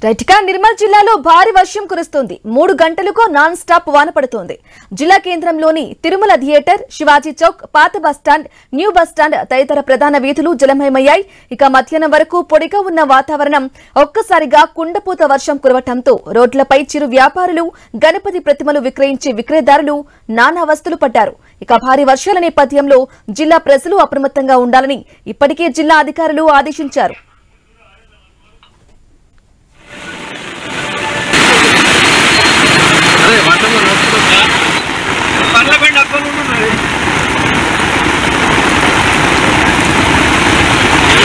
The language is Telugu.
రైట్గా నిర్మల్ జిల్లాలో భారీ వర్షం కురుస్తోంది. 3 గంటలకు నాన్ స్టాప్ వాన పడుతోంది. జిల్లా కేంద్రంలోని తిరుమల థియేటర్, శివాజీ చౌక్, పాత బస్టాండ్, న్యూ బస్టాండ్ తదితర ప్రధాన వీధులు జలమయమయ్యాయి. ఇక మధ్యాహ్నం వరకు పొడిగా ఉన్న వాతావరణం ఒక్కసారిగా కుండపోత వర్షం కురవటంతో రోడ్లపై చిరు వ్యాపారులు, గణపతి ప్రతిమలు విక్రయించే విక్రయదారులు నానా అవస్థలు పడ్డారు. ఇక భారీ వర్షాల నేపథ్యంలో జిల్లా ప్రజలు అప్రమత్తంగా ఉండాలని ఇప్పటికే జిల్లా అధికారులు ఆదేశించారు.